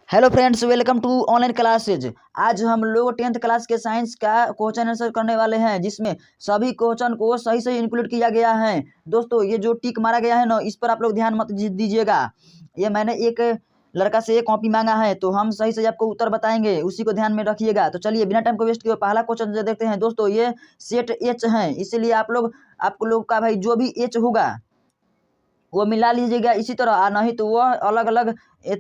Hello friends, welcome to online classes. आज हम लोग 10th क्लास के साइंस का क्वेश्चन आंसर करने वाले हैं, जिसमें सभी क्वेश्चन को सही सही इंक्लूड किया गया है। दोस्तों, ये जो टिक मारा गया है ना, इस पर आप लोग ध्यान मत दीजिएगा। ये मैंने एक लड़का से कॉपी मांगा है, तो हम सही सही आपको उत्तर बताएंगे, उसी को ध्यान में रखिएगा। तो चलिए बिना टाइम को वेस्ट किए पहला क्वेश्चन देखते हैं। दोस्तों, ये सेट एच है, इसीलिए आप लोग का भाई जो भी एच होगा वो मिला लीजिएगा इसी तरह, और नहीं तो वो अलग अलग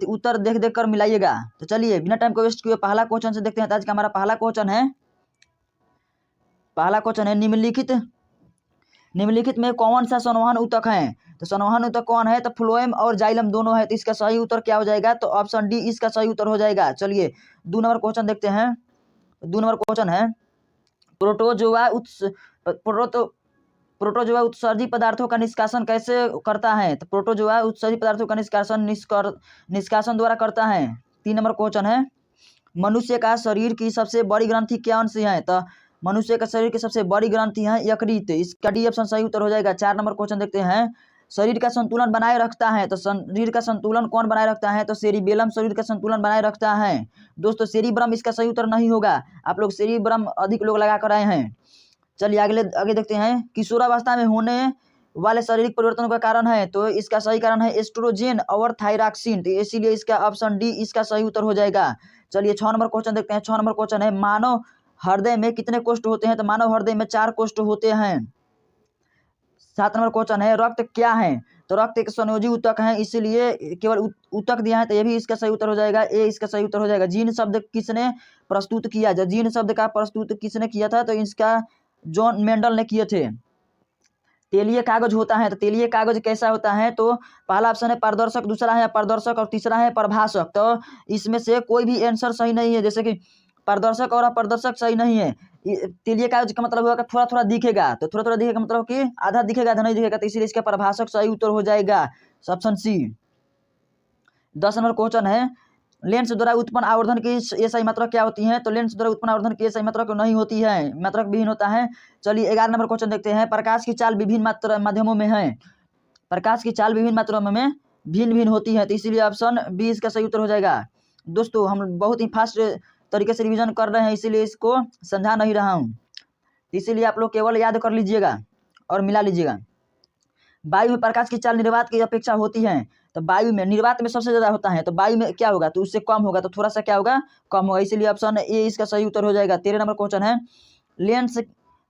उत्तर देख देख कर मिलाइएगा। तो चलिए बिना टाइम को वेस्ट किए पहला क्वेश्चन से देखते हैं। तो आज का हमारा पहला क्वेश्चन है निम्नलिखित में कौन सा संवहन ऊतक है। तो संवहन ऊतक कौन है? तो फ्लोएम और जाइलम दोनों है। तो इसका सही उत्तर क्या हो जाएगा? तो ऑप्शन डी इसका सही उत्तर हो जाएगा। चलिए 2 नंबर क्वेश्चन देखते हैं। 2 नंबर क्वेश्चन है प्रोटोजोआ उत्सर्जी पदार्थों का निष्कासन कैसे करता है। तो प्रोटोजोआ उत्सर्जी पदार्थों का निष्कासन द्वारा करता है। 3 नंबर क्वेश्चन है मनुष्य का शरीर की सबसे बड़ी ग्रंथि कौन सी है। तो मनुष्य का शरीर की सबसे बड़ी ग्रंथि है यकृत। इसका डी ऑप्शन सही उत्तर हो जाएगा। 4 नंबर क्वेश्चन देखते हैं शरीर का संतुलन बनाए रखता है। तो शरीर का संतुलन कौन बनाए रखता है? तो सेरिबेलम शरीर का संतुलन बनाए रखता है। दोस्तों, सेरिब्रम इसका सही उत्तर नहीं होगा। आप लोग सेरिब्रम अधिक लोग लगा कर आए हैं। चलिए आगे देखते हैं किशोरावस्था में होने वाले शारीरिक परिवर्तनों का कारण है। तो इसका सही कारण है एस्ट्रोजेन और थायरॉक्सिन। तो इसीलिए इसका ऑप्शन डी इसका सही उत्तर हो जाएगा। चलिए 6 नंबर क्वेश्चन देखते हैं। 6 नंबर क्वेश्चन है मानव हृदय में कितने कोष्ठ होते हैं। तो मानव हृदय में 4 कोष्ठ होते हैं। 7 नंबर क्वेश्चन है रक्त क्या है। तो रक्त एक संयोजी ऊतक है, इसीलिए केवल ऊतक दिया है, तो ये भी इसका सही उत्तर हो जाएगा। ए इसका सही उत्तर हो जाएगा। जीन शब्द किसने प्रस्तुत किया? जब जीन शब्द का प्रस्तुत किसने किया था? तो इसका जॉन मेंडल ने किए थे। तेलीय कागज होता है। तो तेलीय कागज कैसा होता है? तो पहला ऑप्शन है पारदर्शक, दूसरा है अपारदर्शक और तीसरा है प्रभाषक। तो इसमें से कोई भी आंसर सही नहीं है, जैसे कि पारदर्शक और अपारदर्शक सही नहीं है। तेलीय कागज का मतलब होगा थोड़ा थोड़ा दिखेगा। तो थोड़ा थोड़ा दिखेगा मतलब कि आधा दिखेगा आधा नहीं दिखेगा। तो इसीलिए इसका प्रभाषक सही उत्तर हो जाएगा, ऑप्शन सी। 10 नंबर क्वेश्चन है लेंस द्वारा उत्पन्न आवर्धन की ये सही मात्रा क्या होती है। तो लेंस द्वारा उत्पन्न आवर्धन की ये सही मात्रा नहीं होती है, मात्रक विहीन होता है। चलिए 11 नंबर क्वेश्चन देखते हैं प्रकाश की चाल विभिन्न माध्यमों में है। प्रकाश की चाल विभिन्न मात्रा में भिन्न भिन्न होती है। तो इसीलिए ऑप्शन बी इसका सही उत्तर हो जाएगा। दोस्तों, हम बहुत ही फास्ट तरीके से रिविजन कर रहे हैं, इसीलिए इसको समझा नहीं रहा हूँ। इसीलिए आप लोग केवल याद कर लीजिएगा और मिला लीजिएगा। वायु में प्रकाश की चाल निर्वात की अपेक्षा होती है। तो वायु में निर्वात में सबसे ज्यादा होता है, तो वायु में क्या होगा? तो उससे कम होगा, तो थोड़ा सा क्या होगा? कम होगा। इसीलिए ऑप्शन ए इसका सही उत्तर हो जाएगा। 13 नंबर क्वेश्चन है लेंस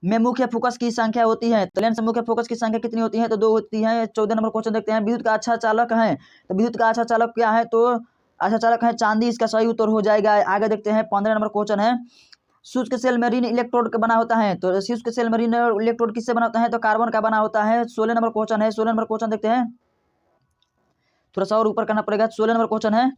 में मुख्य फोकस की संख्या होती है। तो लेंस में मुख्य फोकस की संख्या कितनी होती है? तो 2 होती है। 14 नंबर क्वेश्चन देखते हैं विद्युत का अच्छा चालक है। तो विद्युत का अच्छा चालक क्या है? तो अच्छा चालक है चांदी, इसका सही उत्तर हो जाएगा। आगे देखते हैं 15 नंबर क्वेश्चन है शुष्क सेल मेरीन इलेक्ट्रोड का बना होता है। तो शुष्क सेल मेरीन इलेक्ट्रोड किससे बना होता है? तो कार्बन का बना होता है। 16 नंबर क्वेश्चन है 16 नंबर क्वेश्चन देखते हैं, थोड़ा सा और ऊपर करना पड़ेगा। 16 नंबर क्वेश्चन है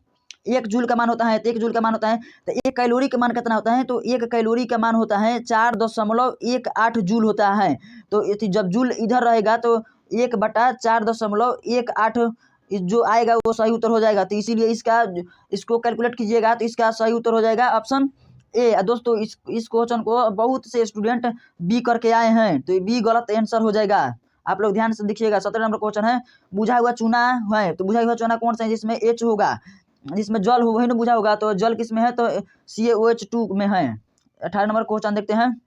1 जूल का मान होता है। तो 1 जूल का मान होता है, तो 1 कैलोरी का मान कितना होता है? तो 1 कैलोरी का मान होता है 4.18 जूल होता है। तो जब जूल इधर रहेगा तो 1/4.18 जो आएगा वो सही उत्तर हो जाएगा। तो इसीलिए इसको कैलकुलेट कीजिएगा, तो इसका सही उत्तर हो जाएगा ऑप्शन ए। दोस्तों, इस क्वेश्चन को बहुत से स्टूडेंट बी करके आए हैं, तो बी गलत आंसर हो जाएगा। आप लोग ध्यान से देखिएगा। 17 नंबर क्वेश्चन है बुझा हुआ चूना है। तो बुझा हुआ चूना कौन सा है? जिसमें एच होगा, जिसमें जल हो वही ना बुझा होगा। तो जल किस में है? तो CaOH2 में है। 18 नंबर क्वेश्चन देखते हैं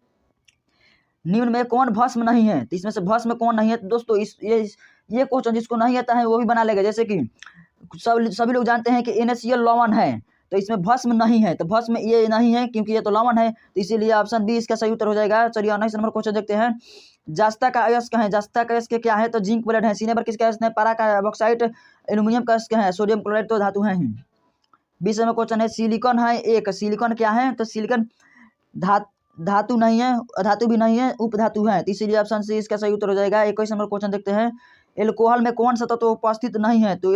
निम्न में कौन भस्म नहीं है। तो इसमें से भस्म कौन नहीं है? तो दोस्तों, ये क्वेश्चन जिसको नहीं आता है वो भी बना लेगा। जैसे कि सभी लोग जानते हैं कि NaCl लवण है, तो इसमें भस्म नहीं है। तो भस्म ये नहीं है क्योंकि ये तो लवण है, तो इसीलिए ऑप्शन बी इसका सही उत्तर हो जाएगा। चलिए 19 नंबर क्वेश्चन देखते हैं जास्ता का अयस्क है। जास्ता का अयस्क क्या है? तो जिंक ब्लेड है। सीने पर किसका अयस्क है? पारा का बॉक्साइट एल्यूमिनियम का अयस्क है। सोडियम क्लोराइड तो धातु है ही। 20 नंबर क्वेश्चन है सिलिकॉन है एक। सिलिकॉन क्या है? तो सिलिकॉन धातु नहीं है, अधातु भी नहीं है, उपधातु है। तो इसीलिए ऑप्शन सी इसका सही उत्तर हो जाएगा। 21 नंबर क्वेश्चन देखते हैं एल्कोहल में कौन सा तत्व उपस्थित नहीं है। तो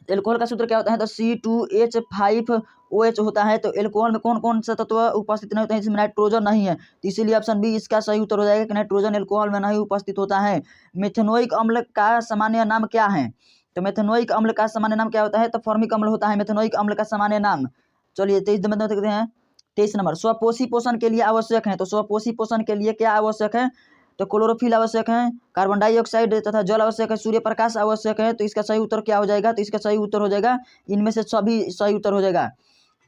एल्कोहल का सूत्र क्या होता है? तो C2H5OH होता है। तो एल्कोहल में कौन कौन सा तत्व उपस्थित नहीं होता है? इसमें नाइट्रोजन नहीं है। तो इसीलिए ऑप्शन बी इसका सही उत्तर हो जाएगा कि नाइट्रोजन एल्कोहल में नहीं उपस्थित होता है। मेथेनोइक अम्ल का सामान्य नाम क्या है? तो मेथेनोइक अम्ल का सामान्य नाम क्या होता है? तो फॉर्मिक अम्ल होता है मेथेनोइक अम्ल का सामान्य नाम। चलिए 23 नंबर देखते हैं। 23 नंबर स्वपोषी पोषण के लिए आवश्यक है। तो स्वपोषी पोषण के लिए क्या आवश्यक है? तो क्लोरोफिल आवश्यक है, कार्बन डाइऑक्साइड तथा जल आवश्यक है, सूर्य प्रकाश आवश्यक है। तो इसका सही उत्तर क्या हो जाएगा? तो इसका सही उत्तर हो जाएगा इनमें से सभी सही उत्तर हो जाएगा।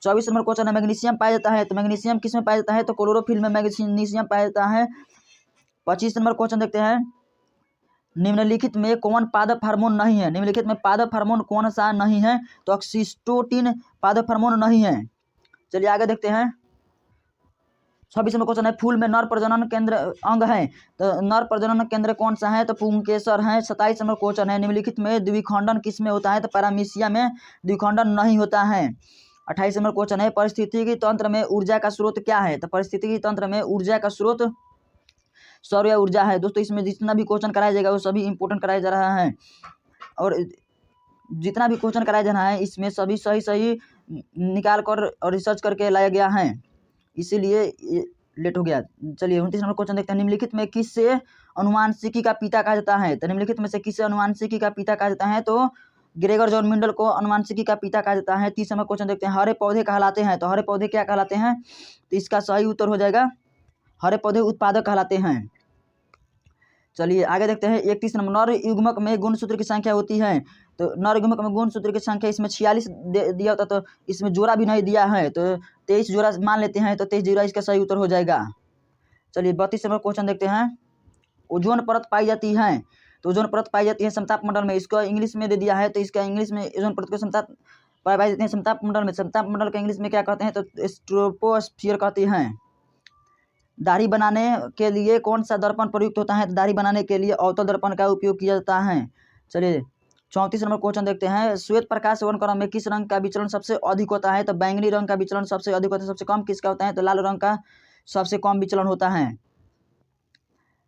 24 नंबर क्वेश्चन है, मैग्नीशियम पाया जाता है। तो मैग्नीशियम किस में पाया जाता है? तो क्लोरोफिल में मैग्नीशियम पाया जाता है। 25 नंबर क्वेश्चन देखते हैं, निम्नलिखित में कौन पादप हार्मोन नहीं है? निम्नलिखित में पादप हार्मोन कौन सा नहीं है? तो ऑक्सीटोसिन पादप हार्मोन नहीं है। चलिए आगे देखते हैं। 26 नंबर क्वेश्चन है, फूल में नर प्रजनन केंद्र अंग है। तो नर प्रजनन केंद्र कौन सा है? तो पुंकेसर है। 27 नंबर क्वेश्चन है, निम्नलिखित में द्विखंडन किस में होता है? तो पैरामीशिया में द्विखंडन नहीं होता है। 28 नंबर क्वेश्चन है, पारिस्थितिकी तंत्र में ऊर्जा का स्रोत क्या है? तो पारिस्थितिकी तंत्र में ऊर्जा का स्रोत सौर ऊर्जा है। दोस्तों इसमें जितना भी क्वेश्चन कराया जाएगा वो सभी इंपोर्टेंट कराया जा रहा है, और जितना भी क्वेश्चन कराया जा रहा है इसमें सभी सही सही निकाल कर और रिसर्च करके लाया गया है, इसीलिए लेट हो गया। चलिए 29 नंबर क्वेश्चन देखते हैं, निम्नलिखित में किससे अनुवांशिकी का पिता कहा जाता है? तो निम्नलिखित में से किससे अनुवांशिकी का पिता कहा जाता है? तो ग्रेगर जॉन मेंडल को अनुवांशिकी का पिता कहा जाता है। 30 नंबर क्वेश्चन देखते हैं, हरे पौधे कहलाते हैं। तो हरे पौधे क्या कहलाते हैं? तो इसका सही उत्तर हो जाएगा हरे पौधे उत्पादक कहलाते हैं। चलिए आगे देखते हैं, 31 नंबर, नर युग्मक में गुणसूत्र की संख्या होती है। तो नर युग्मक में गुणसूत्र की संख्या इसमें 46 दिया होता, तो इसमें जोड़ा भी नहीं दिया है, तो 23 जोड़ा मान लेते हैं। तो 23 जोड़ा इसका सही उत्तर हो जाएगा। चलिए 32 नंबर क्वेश्चन देखते हैं, ओजोन परत पाई जाती है। तो ओजोन परत पाई जाती है समताप मंडल में, इसको इंग्लिश में दे दिया है। तो इसका इंग्लिश में ओजोन परत को समताप पाई जाती है समताप मंडल में। समताप मंडल का इंग्लिश में क्या कहते हैं? तो स्ट्रोपोस्फियर कहते हैं। दाढ़ी बनाने के लिए कौन सा दर्पण प्रयुक्त होता है? तो दाढ़ी बनाने के लिए अवतल दर्पण का उपयोग किया जाता है। चलिए 34 नंबर क्वेश्चन देखते हैं, श्वेत प्रकाश वर्णक्रम में किस रंग का विचलन सबसे अधिक होता है? तो बैंगनी रंग का विचलन सबसे अधिक होता है। सबसे कम किसका होता है? तो लाल रंग का सबसे कम विचलन होता है।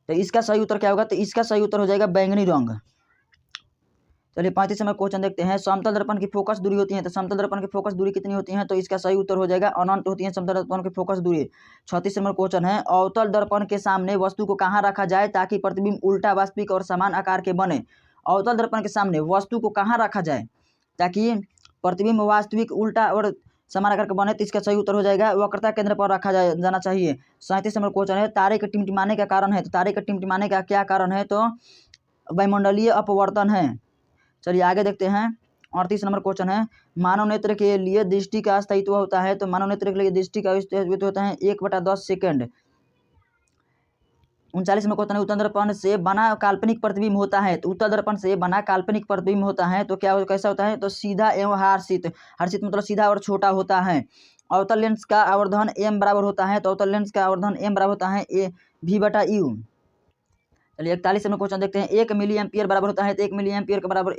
तो इसका सही उत्तर क्या होगा? तो इसका सही उत्तर हो जाएगा बैंगनी रंग। चलिए 35 नंबर क्वेश्चन देखते हैं, समतल दर्पण की फोकस दूरी होती है। तो समतल दर्पण की फोकस दूरी कितनी होती है? तो इसका सही उत्तर हो जाएगा अनंत होती है समतल दर्पण की फोकस दूरी। 36 नंबर क्वेश्चन है, अवतल दर्पण के सामने वस्तु को कहाँ रखा जाए ताकि प्रतिबिंब उल्टा वास्तविक और समान आकार के बने? अवतल दर्पण के सामने वस्तु को कहाँ रखा जाए ताकि प्रतिबिंब वास्तविक उल्टा और समान आकार का बने? तो इसका सही उत्तर हो जाएगा वक्रता केंद्र पर रखा जाना चाहिए। 37 नंबर क्वेश्चन है, तारे के टिमटिमाने का कारण है। तो तारे के टिमटिमाने का क्या कारण है? तो वायुमंडलीय अपवर्तन है। चलिए आगे देखते हैं, 38 नंबर क्वेश्चन है, मानव नेत्र के लिए दृष्टि का स्थायित्व होता है। तो मानव नेत्र के लिए दृष्टि का स्थायित्व होता है 1/10 सेकंड। 39 नंबर क्वेश्चन है, उत्तल दर्पण से बना काल्पनिक प्रतिबिंब होता है। तो उत्तल दर्पण से बना काल्पनिक प्रतिबिंब होता है तो क्या कैसा होता है? तो सीधा एवं हर्षित। हर्षित मतलब सीधा और छोटा होता है। अवतल लेंस का आवर्धन m बराबर होता है। तो अवतल लेंस का आवर्धन m बराबर होता है v/u। चलिए 41 नंबर क्वेश्चन देखते हैं, 1 मिली एम्पियर बराबर होता है। तो 1 मिली एम्पियर के बराबर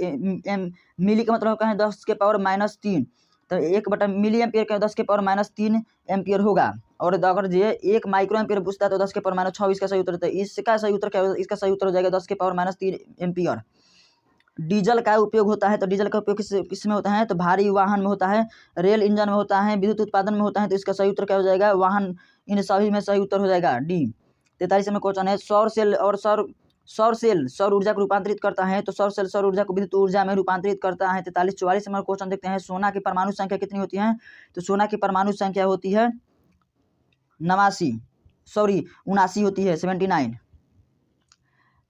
मिली का मतलब होता है 10⁻³ तो 1/मिली एम्पियर का 10⁻³ एम्पियर होगा। और अगर ये 1 माइक्रो एम्पियर पूछता है तो 10⁻6 इसका सही उत्तर है। इसका सही उत्तर क्या होगा? इसका सही उत्तर हो जाएगा 10⁻³ एम्पियर। डीजल का उपयोग होता है। तो डीजल का उपयोग किस में होता है? तो भारी वाहन में होता है, रेल इंजन में होता है, विद्युत उत्पादन में होता है। तो इसका सही उत्तर क्या हो जाएगा? वाहन, इन सभी में सही उत्तर हो जाएगा डी। 43 में क्वेश्चन है, सौर सेल सौर ऊर्जा को रूपांतरित करता है। तो सौर सेल सौर ऊर्जा को विद्युत ऊर्जा में रूपांतरित करता है। 44 नंबर क्वेश्चन देखते हैं, सोना की परमाणु संख्या कितनी होती है? तो सोना की परमाणु संख्या होती है 79 होती है 79।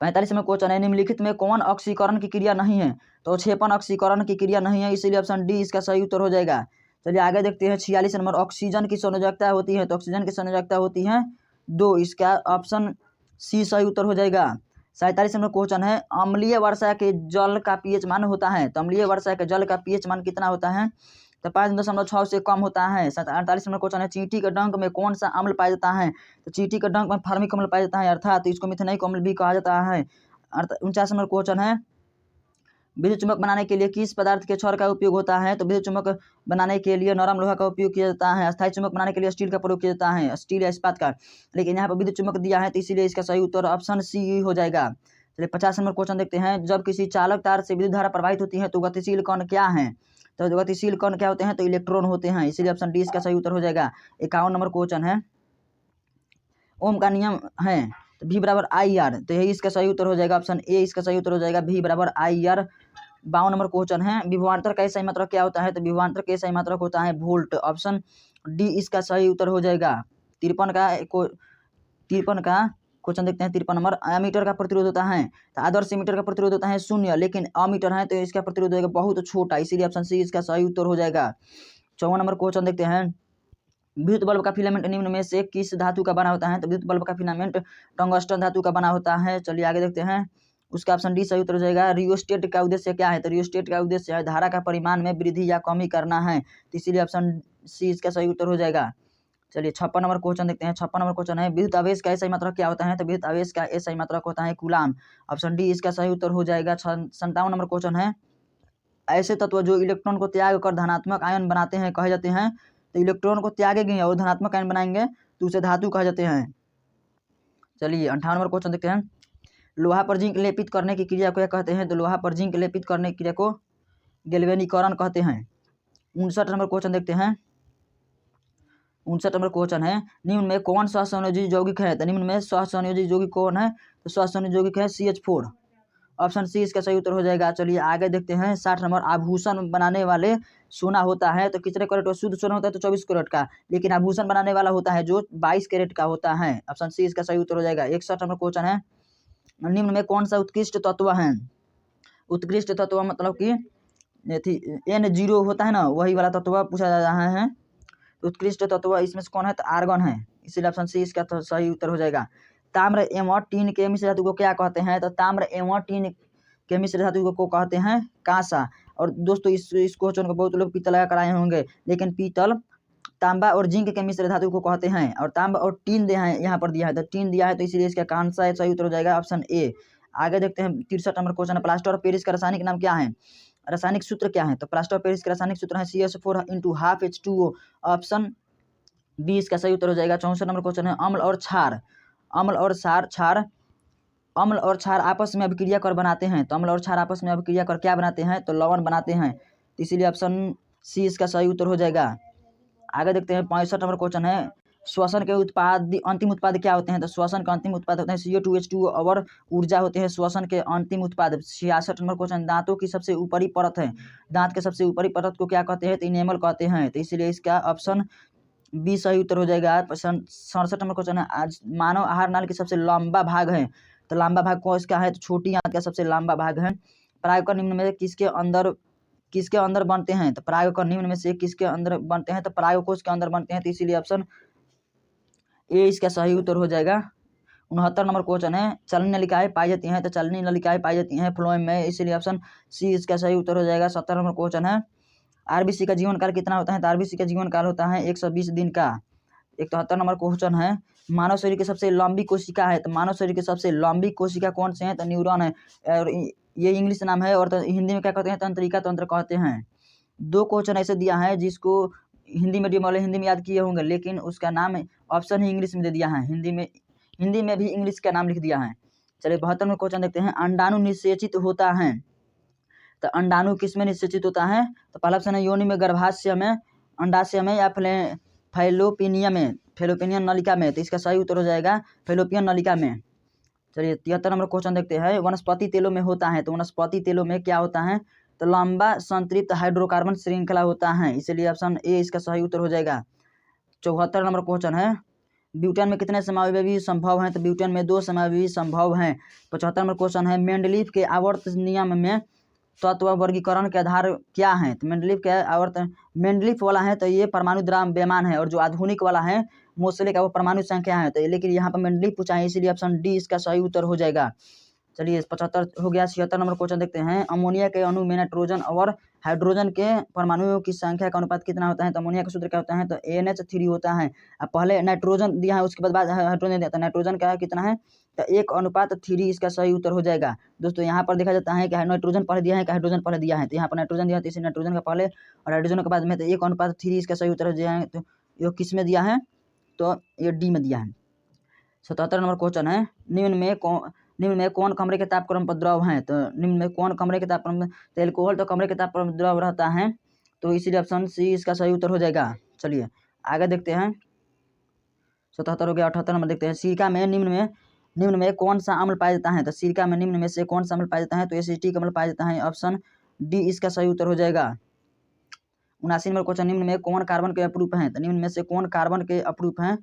45 में क्वेश्चन है, निम्नलिखित में कौन ऑक्सीकरण की क्रिया नहीं है? तो क्षेपण ऑक्सीकरण की क्रिया नहीं है, इसीलिए ऑप्शन डी इसका सही उत्तर हो जाएगा। चलिए आगे देखते हैं, 46 नंबर, ऑक्सीजन की संयोजकता होती है। तो ऑक्सीजन की संयोजकता होती है 2, इसका ऑप्शन सी सही उत्तर हो जाएगा। 47 नंबर क्वेश्चन है, अम्लीय वर्षा के जल का पीएच मान होता है। तो अम्लीय वर्षा के जल का पीएच मान कितना होता है? तो 5.6 से कम होता है। 48 नंबर क्वेश्चन है, चींटी के डंक में कौन सा अम्ल पाया जाता है? तो चींटी के डंक में फॉर्मिक अम्ल पाया जाता है, अर्थात इसको मिथेनिक अम्ल भी कहा जाता है। 49 नंबर क्वेश्चन है, विद्युत चुम्बक बनाने के लिए किस पदार्थ के छड़ का उपयोग होता है? तो विद्युत चुम्बक बनाने के लिए नरम लोहा का उपयोग किया जाता है। अस्थायी चुम्बक बनाने के लिए स्टील का प्रयोग किया जाता है, स्टील या इस्पात का। लेकिन यहाँ पर विद्युत चुम्बक दिया है तो इसीलिए इसका सही उत्तर ऑप्शन सी हो जाएगा। चलिए 50 नंबर क्वेश्चन देखते हैं, जब किसी चालक तार से विद्युत धारा प्रवाहित होती है तो गतिशील कण क्या है? तो गतिशील कण क्या होते हैं? तो इलेक्ट्रॉन होते हैं, इसीलिए ऑप्शन डी इसका सही उत्तर हो जाएगा। 51 नंबर क्वेश्चन है, ओम का नियम है तो V/IR, तो यही इसका सही उत्तर हो जाएगा, ऑप्शन ए इसका सही उत्तर हो जाएगा V/IR। 52 नंबर क्वेश्चन है, विभवांतर का सही मात्रक क्या होता है? तो विभवांतर का सही मात्रक होता है वोल्ट, ऑप्शन डी इसका सही उत्तर हो जाएगा। 53 का क्वेश्चन देखते हैं 53 नंबर। एमीटर का प्रतिरोध होता है तो आदर्श एमीटर का प्रतिरोध होता है 0, लेकिन अमीटर है तो इसका प्रतिरोध होगा बहुत छोटा, इसीलिए ऑप्शन सी इसका सही उत्तर हो जाएगा। 54 नंबर क्वेश्चन देखते हैं। विद्युत बल्ब का फिलामेंट निम्न में से किस धातु का बना होता है? तो विद्युत बल्ब का फिलामेंट टंगस्टन धातु का बना होता है। चलिए आगे देखते हैं। उसका ऑप्शन डी सही उत्तर हो जाएगा। रियोस्टेट का उद्देश्य क्या है? तो रियोस्टेट का उद्देश्य है धारा का परिमाण में वृद्धि या कमी करना है, तो इसीलिए ऑप्शन सी इसका सही उत्तर हो जाएगा। चलिए 56 नंबर क्वेश्चन देखते हैं। 56 नंबर क्वेश्चन है विद्युत आवेश का SI मात्रक क्या होता है? तो विद्युत आवेश का SI मात्रक होता है कूलाम, ऑप्शन डी इसका सही उत्तर हो जाएगा। 57 नंबर क्वेश्चन है। ऐसे तत्व जो इलेक्ट्रॉन को त्याग कर धनात्मक आयन बनाते हैं कहे जाते हैं? तो इलेक्ट्रॉन को त्यागेंगे और धनात्मक आयन बनाएंगे तो उसे धातु कहे जाते हैं। चलिए 58 नंबर क्वेश्चन देखते हैं। लोहा पर जिंक लेपित करने की क्रिया को क्या कहते हैं? तो लोहा पर जिंक लेपित करने की क्रिया को गैल्वेनीकरण कहते हैं। 59 नंबर क्वेश्चन देखते हैं। 59 नंबर क्वेश्चन है निम्न में कौन सहसंयोजी यौगिक है? तो निम्न में सहसंयोजी यौगिक कौन है? तो सहसंयोजी यौगिक है CH4, ऑप्शन सी इसका सही उत्तर हो जाएगा। चलिए आगे देखते हैं। 60 नंबर आभूषण बनाने वाले सोना होता है तो कितने कैरेट का? शुद्ध सोना होता है तो 24 कैरेट का, लेकिन आभूषण बनाने वाला होता है जो 22 कैरेट का होता है, ऑप्शन सी इसका सही उत्तर हो जाएगा। 61 नंबर क्वेश्चन है निम्न में कौन सा उत्कृष्ट तत्व है? उत्कृष्ट तत्व मतलब कि N0 होता है ना, वही वाला तत्व पूछा जा रहा है। उत्कृष्ट तत्व इसमें से कौन है? तो आर्गन है, इसीलिए ऑप्शन सी इसका तो सही उत्तर हो जाएगा। ताम्र एवं टीन के मिश्र धातु को क्या कहते हैं? तो ताम्र एवं टीन के मिश्र धातु को कहते हैं कांसा। और दोस्तों इस क्वेश्चन को बहुत लोग पीतल कराए होंगे, लेकिन पीतल, तांबा और जिंक के मिश्र धातु को कहते हैं। और तांबा और टीन दिया है, यहाँ पर दिया है तो टीन दिया है, तो इसीलिए इसका कांसा सही उत्तर हो जाएगा, ऑप्शन ए। आगे देखते हैं 63 नंबर क्वेश्चन है। प्लास्टर ऑफ पेरिस का रासायनिक नाम क्या है? रासायनिक सूत्र क्या है? तो प्लास्टर ऑफ पेरिस का रासायनिक सूत्र है CH4 × ½ H2O, ऑप्शन बी इसका सही उत्तर हो जाएगा। 64 नंबर क्वेश्चन है। अम्ल और क्षार, अम्ल और क्षार आपस में अभिक्रिया कर बनाते हैं, तो अम्ल और क्षार आपस में अभिक्रिया कर क्या बनाते हैं? तो लवण बनाते हैं, तो इसीलिए ऑप्शन सी इसका सही उत्तर हो जाएगा। आगे देखते हैं 65 नंबर क्वेश्चन है। श्वसन के उत्पाद अंतिम उत्पाद क्या होते हैं? तो श्वसन का अंतिम उत्पाद होते हैं CO2H2O और ऊर्जा होते हैं श्वसन के अंतिम उत्पाद। 66 नंबर क्वेश्चन दांतों की सबसे ऊपरी परत है, दांत के सबसे ऊपरी परत को क्या कहते हैं? तो इनेमल कहते हैं, तो इसीलिए इसका ऑप्शन बी सही उत्तर हो जाएगा। 67 नंबर क्वेश्चन है। आज मानव आहार नाल की सबसे लंबा भाग है, तो लंबा भाग कौन इसका है? तो छोटी आंत का सबसे लंबा भाग है। परागकण निम्न में किसके अंदर बनते हैं? तो परागकण निम्न में से किसके अंदर बनते हैं? तो परागकोश के अंदर बनते हैं, तो इसीलिए ऑप्शन ए इसका सही उत्तर हो जाएगा। 69 नंबर क्वेश्चन है। चलनी नलिकाएं पाई जाती हैं, तो चलनी नलिकाएं पाई जाती हैं फ्लोएम में, इसीलिए ऑप्शन सी इसका सही उत्तर हो जाएगा। 70 नंबर क्वेश्चन है। आरबीसी का जीवन काल कितना होता है? तो आरबीसी का जीवन काल होता है 120 दिन का। 71 नंबर क्वेश्चन है। मानव शरीर की सबसे लंबी कोशिका है, तो मानव शरीर की सबसे लंबी कोशिका कौन से है? तो न्यूरॉन है, और ये इंग्लिश नाम है, और तो हिंदी में क्या कहते हैं? तंत्रिका तंत्र कहते हैं। 2 क्वेश्चन ऐसे दिया है जिसको हिंदी मीडियम वाले हिंदी में याद किए होंगे, लेकिन उसका नाम ऑप्शन ही इंग्लिश में दे दिया है, हिंदी में भी इंग्लिश का नाम लिख दिया है। चलिए 72 में क्वेश्चन देखते हैं। अंडाणु निषेचित होता है, तो अंडाणु किसमें निषेचित होता है? तो पहला ऑप्शन है योनि में, गर्भाशय में, अंडाशय में, या फैलोपियन नलिका में, तो इसका सही उत्तर हो जाएगा फैलोपियन नलिका में। चलिए 73 नंबर क्वेश्चन देखते हैं। वनस्पति तेलों में होता है, तो वनस्पति तेलों में क्या होता है? तो लंबा संतृप्त हाइड्रोकार्बन श्रृंखला होता है, इसलिए ऑप्शन ए इसका सही उत्तर हो जाएगा। 74 नंबर क्वेश्चन है। ब्यूटेन में कितने समावयवी संभव हैं? तो ब्यूटेन में 2 समावयवी संभव हैं। 75 नंबर क्वेश्चन है। मेंडलीफ के आवर्त नियम में तत्व वर्गीकरण के आधार क्या है? तो मेंडलीफ वाला है तो ये परमाणु द्रव्यमान है, और जो आधुनिक वाला है मोसले का वो परमाणु संख्या है, तो लेकिन यहाँ पर मेंडलीफ पूछा है, इसीलिए ऑप्शन डी इसका सही उत्तर हो जाएगा। चलिए 75 हो गया। 76 नंबर क्वेश्चन देखते हैं। अमोनिया के अणु में नाइट्रोजन और हाइड्रोजन के परमाणुओं की संख्या का अनुपात कितना होता है? तो अमोनिया का सूत्र क्या होता है? तो NH3 होता है। अब पहले नाइट्रोजन दिया है, उसके बाद हाइड्रोजन दिया था। नाइट्रोजन का कितना है? तो 1:3 इसका सही उत्तर हो जाएगा। दोस्तों यहाँ पर देखा जाता है कि नाइट्रोजन पहले दिया है कि हाइड्रोजन पहले दिया है, तो यहाँ पर नाइट्रोजन दिया है, तो इसे नाइट्रोजन का पहले और हाइड्रोजन के बाद में, तो 1:3 इसका सही उत्तर हो जाएगा। तो ये किस में दिया है? तो ये डी में दिया है। 77 नंबर क्वेश्चन है। निम्न में कौन कमरे के तापक्रम पर द्रव है? तो निम्न में कौन कमरे के तापक्रम? तो एल्कोहल तो कमरे के तापक्रम पर द्रव रहता है, तो इसीलिए ऑप्शन सी इसका सही उत्तर हो जाएगा। चलिए आगे देखते हैं। 77 हो गया। 78 नंबर देखते हैं। सिरका में निम्न में कौन सा अम्ल पाया जाता है? तो सिरका में निम्न में से कौन सा अम्ल पाया जाता है? तो एसिटिक अम्ल पाया जाता है, ऑप्शन डी इसका सही उत्तर हो जाएगा। 79 नंबर क्वेश्चन। निम्न में कौन कार्बन के अपरूप हैं? तो निम्न में से कौन कार्बन के अपरूप हैं?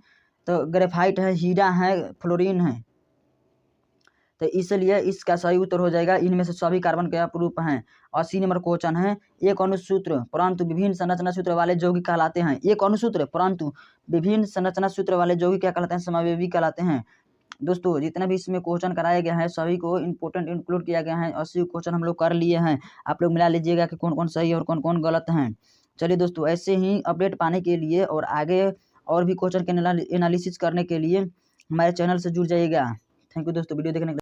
तो ग्रेफाइट है, हीरा है, फ्लोरीन है, तो इसलिए इसका सही उत्तर हो जाएगा इनमें से सभी कार्बन के अपरूप हैं। 80 नंबर क्वेश्चन है, एक अणुसूत्र परंतु विभिन्न संरचना सूत्र वाले यौगिक कहलाते हैं। एक अणुसूत्र परंतु विभिन्न संरचना सूत्र वाले यौगिक क्या कहलाते हैं? समावयवी कहलाते हैं। दोस्तों जितना भी इसमें क्वेश्चन कराया गया है सभी को इंपॉर्टेंट इंक्लूड किया गया है। 80 क्वेश्चन हम लोग कर लिए हैं, आप लोग मिला लीजिएगा कि कौन कौन सही और कौन कौन गलत हैं। चलिए दोस्तों, ऐसे ही अपडेट पाने के लिए और आगे और भी क्वेश्चन के एनालिसिस करने के लिए हमारे चैनल से जुड़ जाइएगा। थैंक यू दोस्तों वीडियो देखने के लिए।